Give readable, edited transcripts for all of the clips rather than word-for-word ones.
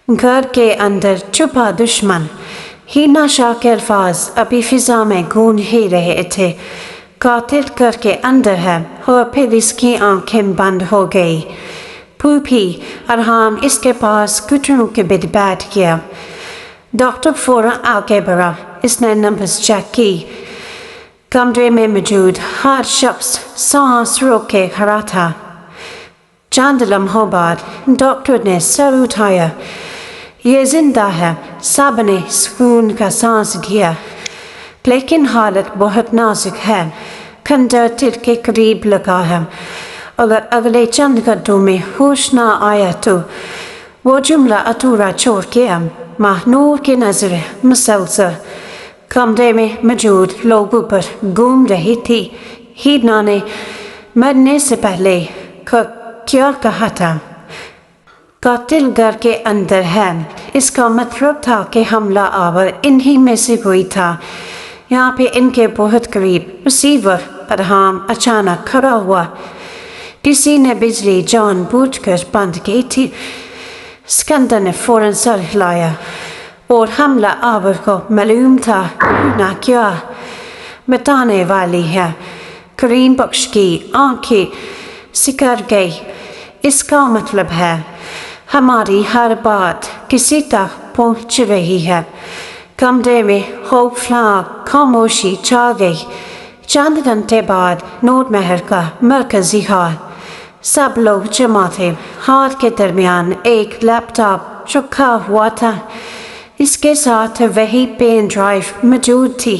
گھر کے اندر چھپا دشمن. ہینا شاہ کے الفاظ ابھی فضا میں گونج ہی رہے تھے. قاتل گھر کے اندر ہے اور پھر اس کی آنکھیں بند ہو گئی. پھوپھی ارحام اس کے پاس گھٹنوں کے بل بیٹھ گیا. ڈاکٹر فوراً آگے بڑھا. اس نے نمبرز چیک کی. کمرے میں موجود ہر شخص سانس روک کے کھڑا تھا. چند لمحوں بعد ڈاکٹر نے سر اٹھایا. یہ زندہ ہے. سب نے سکون کا سانس لیا. لیکن حالت بہت نازک ہے. خنجر دل کے قریب لگا ہے. اگر اگلے چند گھنٹوں میں ہوش نہ آیا تو وہ جملہ ادھورا چھوڑ گیا. ماہنور کی نظریں مسلسل کمرے میں موجود لوگوں پر گھوم رہی تھی. ہینا نے مرنے سے پہلے کیا کہا تھا؟ قاتل گھر کے اندر ہے. اس کا مطلب تھا کہ حملہ آور انہی میں سے کوئی تھا. یہاں پہ ان کے بہت قریب ریسیور ارحام اچانک کھڑا ہوا. کسی نے بجلی جان بوجھ کر بند کی تھی. سکندر نے فوراً سر ہلایا اور حملہ آور کو معلوم تھا نہ کیا بتانے والی ہے. کریم بخش کی آنکھیں سکڑ گئی. اس کا مطلب ہے ہماری ہر بات کسی تک پہنچ رہی ہے. کمرے میں خوفناک خاموشی چھا گئی. چند گھنٹے بعد نور محل کا مرکزی ہال. سب لوگ جمع تھے. ہاتھ کے درمیان ایک لیپ ٹاپ رکھا ہوا تھا. اس کے ساتھ وہی پین ڈرائیو موجود تھی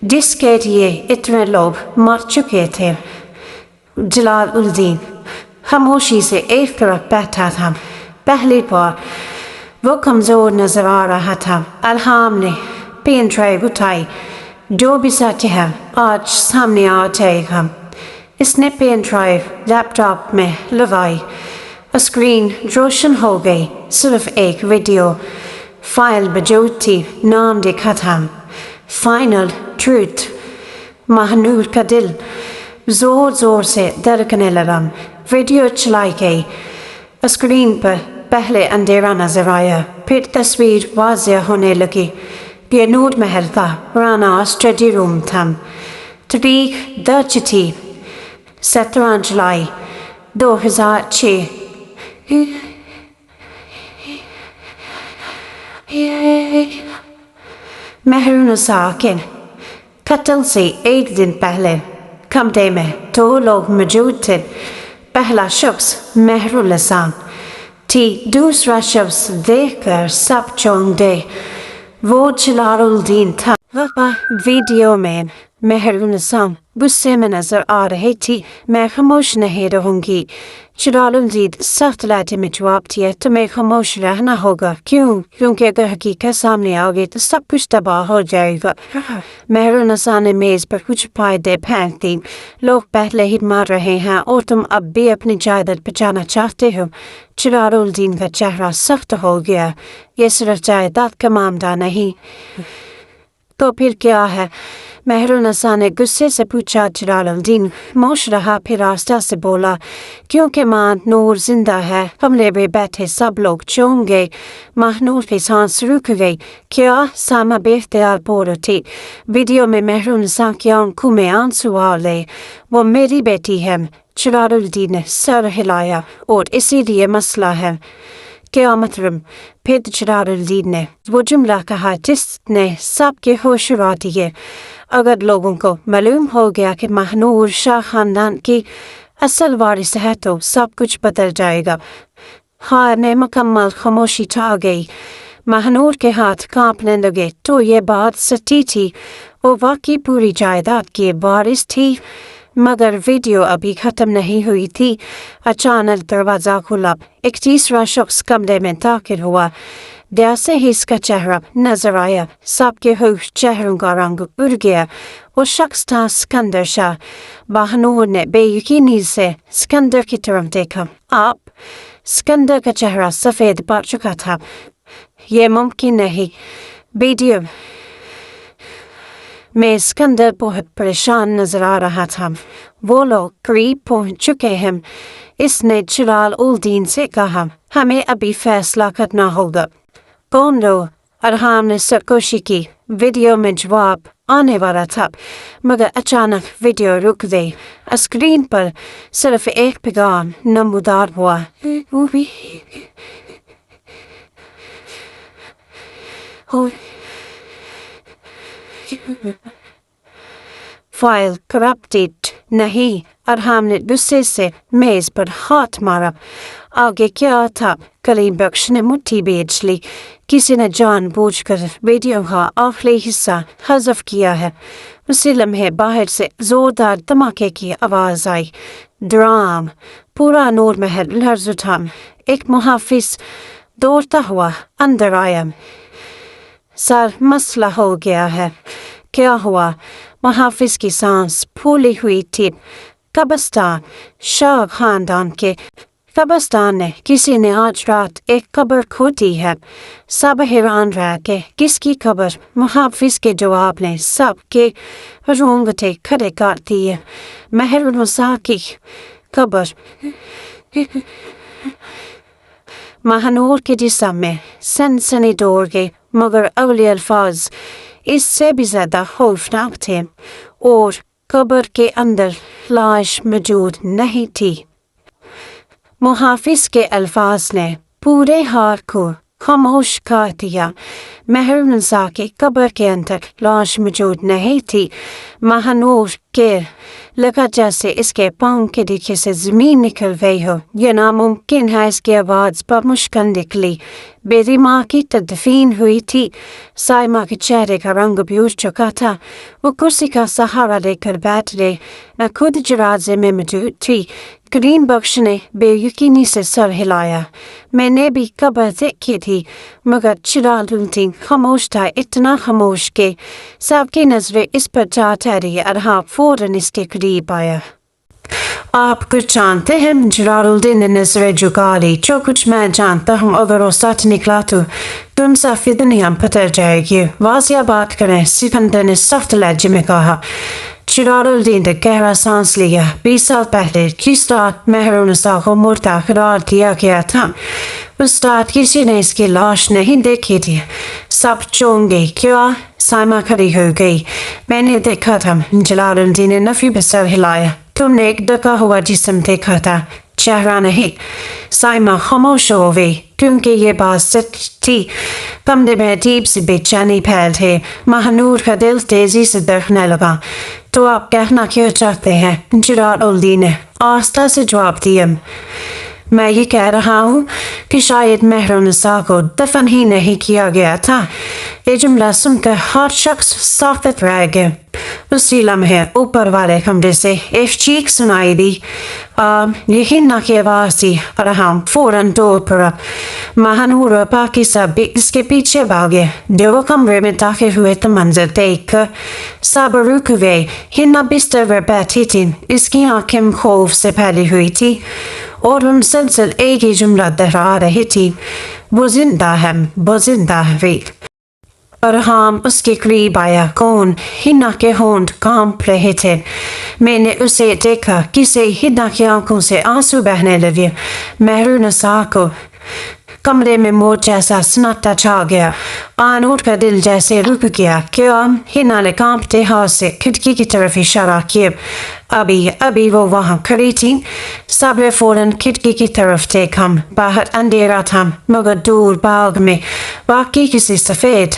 جس کے لیے اتنے لوگ مر چکے تھے. جلال الدین خاموشی سے ایک طرف بیٹھا تھا. پہلی بار وہ کمزور نظر آ رہا تھا. ارحام نے پین ڈرائیو اٹھائی. جو بھی سچ ہے آج سامنے آ جائے گا. اس نے پین ڈرائیو لیپ ٹاپ میں لگائی. اسکرین روشن ہو گئی. صرف ایک ویڈیو فائل موجود تھی. نام لکھا تھا فائنل ٹروتھ. ماہنور کا دل زور زور سے دھڑکنے لگا. ویڈیو چلائی گئی. اسکرین پر پہلے اندھیرا نظر آیا. پھر تصویر واضح ہونے لگی. یہ نور محل کا پرانا اسٹڈی روم تھا. تاریخ درج تھی 17 جولائی 2006. محرون ساکن. قتل سے ایک دن پہلے کمرے میں 2 لوگ موجود تھے. پہلا شخص محرون لسان تھی. دوسرا شخص دیکھ کر سب چونک گئے. وہ جلال الدین تھا. ویڈیو میں محرون لسان غصے میں نظر آ رہی تھی. میں خاموش نہیں رہوں گی. جلال الدین سخت لہجے میں جواب دیا. تمہیں خاموش رہنا ہوگا. کیوں؟ کیونکہ اگر حقیقت سامنے آ گئی تو سب کچھ تباہ ہو جائے گا. محرون لسان نے میز پر کچھ فائدے پھینک دی. لوگ پہلے ہی مار رہے ہیں اور تم اب بھی اپنی جائیداد بچانا چاہتے ہو. جلال الدین کا چہرہ سخت ہو گیا. یہ صرف جائیداد کا معاملہ نہیں تو پھر کیا ہے؟ محرون لسان نے غصے سے پوچھا. جلال الدین موش رہا. پھر آہستہ سے بولا کیونکہ ماں نور زندہ ہے. کمرے میں بیٹھے سب لوگ چونک گئے. ماہنور کی سانس رک گئی. کیا؟ سامہ بے اختیار بول اٹھی. ویڈیو میں محرون لسان کی آنکھوں میں آنسو آ لے. وہ میری بیٹی ہے. جلال الدین نے سر ہلایا. اور اسی لیے مسئلہ ہے. کیا مطلب؟ پھر جلال الدین نے وہ جملہ کہا جس نے سب کے ہوش اڑا دیے. اگر لوگوں کو معلوم ہو گیا کہ ماہنور شاہ خاندان کی اصل وارث ہے تو سب کچھ بدل جائے گا. ہار نے مکمل خاموشی چھا گئی. ماہنور کے ہاتھ کانپنے لگے. تو یہ بات سچی تھی. وہ واقعی پوری جائیداد کی وارث تھی. مگر ویڈیو ابھی ختم نہیں ہوئی تھی. اچانک دروازہ کھلا. ایک تیسرا شخص کمرے میں داخل ہوا. جیسے ہی اس کا چہرہ نظر آیا سب کے ہوش چہروں کا رنگ اڑ گیا. وہ شخص تھا سکندر شاہ. ماہنور نے بے یقینی سے سکندر کی طرف دیکھا. آپ؟ سکندر کا چہرہ سفید پڑ چکا تھا. یہ ممکن نہیں. ویڈیو میں اسکندر بہت پریشان نظر آ رہا تھا۔ وہ لوگ قریب پہنچ چکے ہیں۔ اس نے جلال الدین سے کہا، ہمیں ابھی فیصلہ کرنا ہوگا۔ کون لو؟ ارحام نے سرکوشی کی۔ ویڈیو میں جواب آنے والا تھا، مگر اچانک ویڈیو رک گئی۔ اسکرین پر صرف ایک پیغام نمودار ہوا۔ فائل کرپٹڈ نہیں۔ ارحام نے غصے سے میز پر ہاتھ مارا۔ آگے کیا تھا؟ کریم بخش نے مٹھی بیچ لی۔ کسی نے جان بوجھ کر ویڈیو کا آخری حصہ حذف کیا ہے۔ اسی لمحے باہر سے زوردار دھماکے کی آواز آئی۔ ڈرام! پورا نور محل لرز اٹھا۔ ایک محافظ دوڑتا ہوا اندر آیا۔ سر، مسئلہ ہو گیا ہے۔ کیا ہوا؟ محافظ کی سانس پھولی ہوئی تھی۔ قبرستان، شاہ خاندان کے قبرستان نے کسی نے آج رات ایک قبر کھودی ہے۔ سب حیران رہ کہ کس کی قبر؟ محافظ کے جواب نے سب کے رونگٹے کھڑے کر دیے۔ مہر النساء کی قبر۔ مہنور کے جسم میں سنسنی دوڑ گئی، مگر اگلے الفاظ اس سے بھی زیادہ خوفناک تھے۔ اور قبر کے اندر لاش موجود نہیں تھی۔ محافظ کے الفاظ نے پورے ہار کو خاموش کر دیا۔ مہر النساء کی قبر کے اندر لاش موجود نہیں تھی۔ مہنور کے لگا جیسے اس کے پاؤں کے نیچے سے زمین نکل گئی ہو۔ یہ ناممکن ہے، اس کی آواز پر مشکل نکلی۔ بیری ماں کی تدفین ہوئی تھی۔ سائمہ کے چہرے کا رنگ بھی اٹھ چکا تھا۔ وہ کرسی کا سہارا لے کر بیٹھ گئی۔ میں خود جنازے میں موجود تھی۔ کریم بخش نے بے یقینی سے سر ہلایا۔ میں نے بھی قبر دیکھی تھی، مگر جلال الدین خاموش تھا، اتنا خاموش کہ سب کی نظریں اس پر جا ٹھہری۔ ارحام فوراً اس کے قریب آیا۔ آپ کچھ جانتے ہیں؟ جلال الدین نے نظریں جھکا لی۔ جو کچھ میں جانتا ہوں، اگر وہ سچ نکلا تو تم سب کی دنیا پتر جائے گی۔ واضح بات کریں، سکندر نے سخت لہجے میں کہا۔ جلال الدین نے گہرا سانس لیا۔ 20 سال پہلے جس رات مہر النساء کو مردہ قرار دیا گیا تھا، اس رات کسی نے اس کی لاش نہیں دیکھی تھی۔ سب چونک گئی۔ کیا؟ سائمہ کھڑی ہو گئی۔ میں نے دیکھا تھا۔ جلال الدین نے نفی میں سر ہلایا۔ تم نے ایک ڈکا ہوا جسم دیکھا تھا، چہرہ نہیں۔ سائمہ خاموش ہو گئی، کیونکہ یہ بات سچ تھی۔ کمرے میں عجیب سی بے چینی پھیل تھی۔ مہنور کا دل تیزی سے دھڑکنے لگا۔ تو آپ کہنا کیوں چاہتے ہیں؟ جلال الدین نے آہستہ سے جواب دیا۔ میں یہ کہہ رہا ہوں کہ شاید مہر النساء کو دفن ہی نہیں کیا گیا تھا۔ یہ جملہ سن کر ہر شخص ساکت رہ گیا۔ اسی لمحے اوپر والے کمرے سے ایک چیخ سنائی دی۔ یہ ہنا کی آواز تھی۔ ارحام فوراً دوڑ پڑا۔ مہنور اور باقی سب بھی اس کے پیچھے بھاگے۔ جب وہ کمرے میں داخل ہوئے تو منظر دیکھ کر سب رک گئے۔ ہنا بستر پر بیٹھی تھی۔ اس کی آنکھیں خوف سے پھیلی ہوئی تھی اور وہ مسلسل ایک ہی جملہ دہرا رہی تھی، وہ زندہ ہے، وہ زندہ ہے۔ ارحام اس کے قریب آیا۔ کون؟ ہنا کے ہونٹ کانپ رہے تھے۔ میں نے اسے دیکھا۔ کسی ہنا کی آنکھوں سے آنسو بہنے لگے۔ مہر النساء کو کمرے میں موت جیسا سناٹا چھا گیا۔ آنور کا دل جیسے رک گیا۔ کیا؟ ہنا نے کانپتے ہاتھ سے کھڑکی کی طرف اشارہ کیا۔ ابھی وہ وہاں کھڑی تھی۔ سب نے فوراً کھڑکی کی طرف دیکھا۔ باہر اندھیرا تھا، مگر دور باغ میں واقعی کسی سفید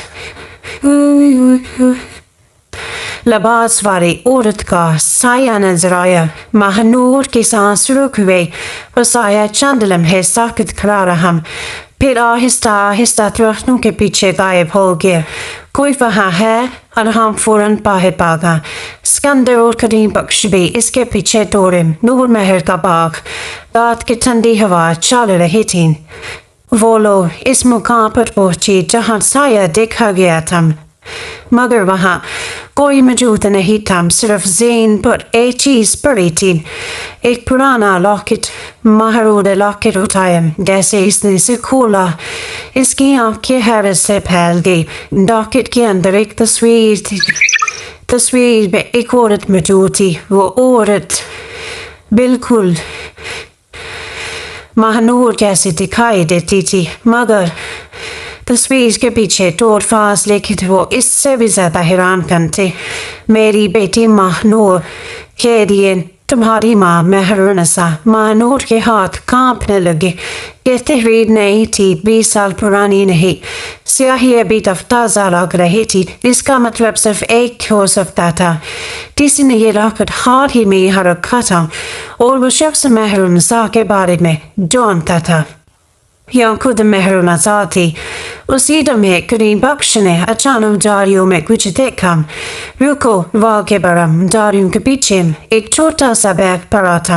لباس والی عورت کا سایہ نظر آیا۔ مہنور کی سانس رک گئی۔ وہ سایہ چند لمحے ساکت کھڑا رہا، پھر آہستہ آہستہ درختوں کے پیچھے غائب ہو گیا۔ کوئی وہاں ہے؟ ارحام فوراً باہر بھاگا۔ سکندر اور کریم بخش بھی اس کے پیچھے دوڑے۔ نور محل کا باغ، رات کی ٹھنڈی ہوا چل رہی تھی۔ وہ لوگ اس مقام پر پہنچے جہاں سایہ دیکھا گیا تھا، مگر وہاں کوئی موجود نہیں تھا، صرف زین پر ایک چیز پڑی تھی، ایک پرانا لاکٹ۔ مہنور نے لاکٹ اٹھایا۔ جیسے اس نے اسے کھولا، اس کی آنکھیں حیرت سے پھیل گئی۔ لاکٹ کے اندر ایک تصویر تھی۔ تصویر میں ایک عورت موجود تھی. وہ عورت بالکل ماہنور جیسی دکھائی دیتی تھی، مگر تصویر کے پیچھے ٹور فاصلے کی وہ اس سے بھی زیادہ حیران کن تھے. میری بیٹی ماہنور، خیریت، تمہاری ماں مہرونسا. ماہنور کے ہاتھ کانپنے لگے. یہ تحریر نئی تھی، 20 سال پرانی نہیں. سیاہی ابھی تازہ لگ رہی تھی، اس کا مطلب صرف ایک ہو سکتا تھا. کسی نے یہ راکٹ حال ہی میں یہاں رکھا تھا اور وہ شخص مہرونسا کے بارے میں جانتا تھا یا خود مہرونسا تھی. اسی لمحے کریم بخش نے اچانک جاریوں میں کچھ دیکھا. رکو، واقع برم جاریوں کے پیچھے ایک چھوٹا سا بیگ پڑا تھا.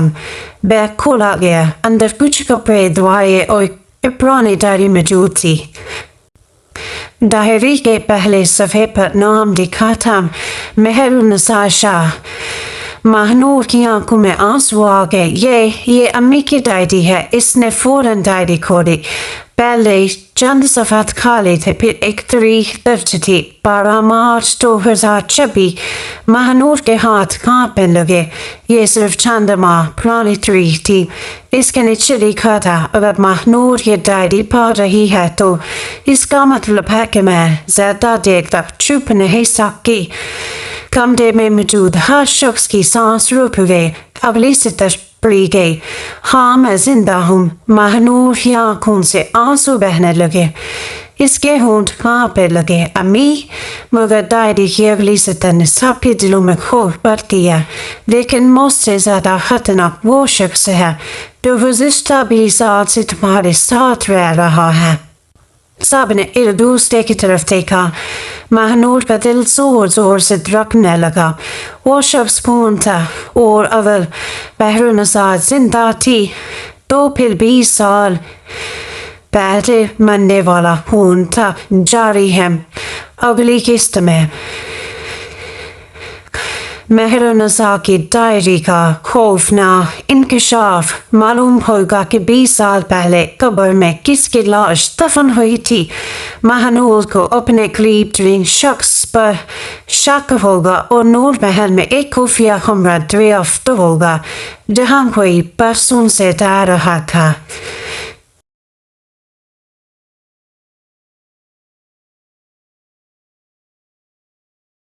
بیگ کھولا گیا، اندر کچھ کپڑے، دوائیں اور ایک پرانی ڈائری موجود تھی. ڈائری کے پہلے صفحے پر نام لکھا تھا، مہرونسا شاہ. ماہنور کی آنکھوں میں آنسو آ گئے. یہ امی کی ڈائری ہے. اس نے فوراً ڈائری کھولی. پہلے چند صفحات خالی تھے، پھر ایک تاریخ درج تھی، 12 مارچ 2026. ماہنور کے ہاتھ کانپنے لگے. یہ صرف چند ماہ پرانی تاریخ تھی. اس کے نیچے لکھا تھا، اگر ماہنور یہ ڈائری پڑھ رہی ہے تو اس کا مطلب ہے کہ میں زیادہ دیر تک چھپ نہیں سکی. کمرے میں موجود ہر شخص کی سانس رک گئی. اگلی سطر پڑھی گئی، ہاں میں زندہ ہوں. ماہنور کی آنکھوں سے آنسو بہنے لگے. اس کے ہونٹ کانپنے لگے. امی. مگر ڈائری کی اگلی سطر نے سب کے دلوں میں خوف بھر دیا. لیکن مجھ سے زیادہ خطرناک وہ شخص ہے جو گزشتہ 20 سال سے تمہارے ساتھ رہ رہا ہے. سب نے ایک دوسرے کی طرف دیکھا. ماہنور کا دل زور زور سے دھڑکنے لگا. وہ شخص کون تھا؟ اور اگر مہرونسا زندہ تھی تو پھر 20 سال پہلے مرنے والا خون تھا. جاری ہے اگلی قسط میں. مہرونسا کی ڈائری کا خوفناک انکشاف. معلوم ہوگا کہ 20 سال پہلے قبر میں کس کی لاش دفن ہوئی تھی. ماہنور کو اپنے قریب ترین شخص پر شک ہوگا اور نور محل میں ایک خفیہ کمرہ دریافت ہوگا جہاں کوئی برسوں سے رہ رہا تھا.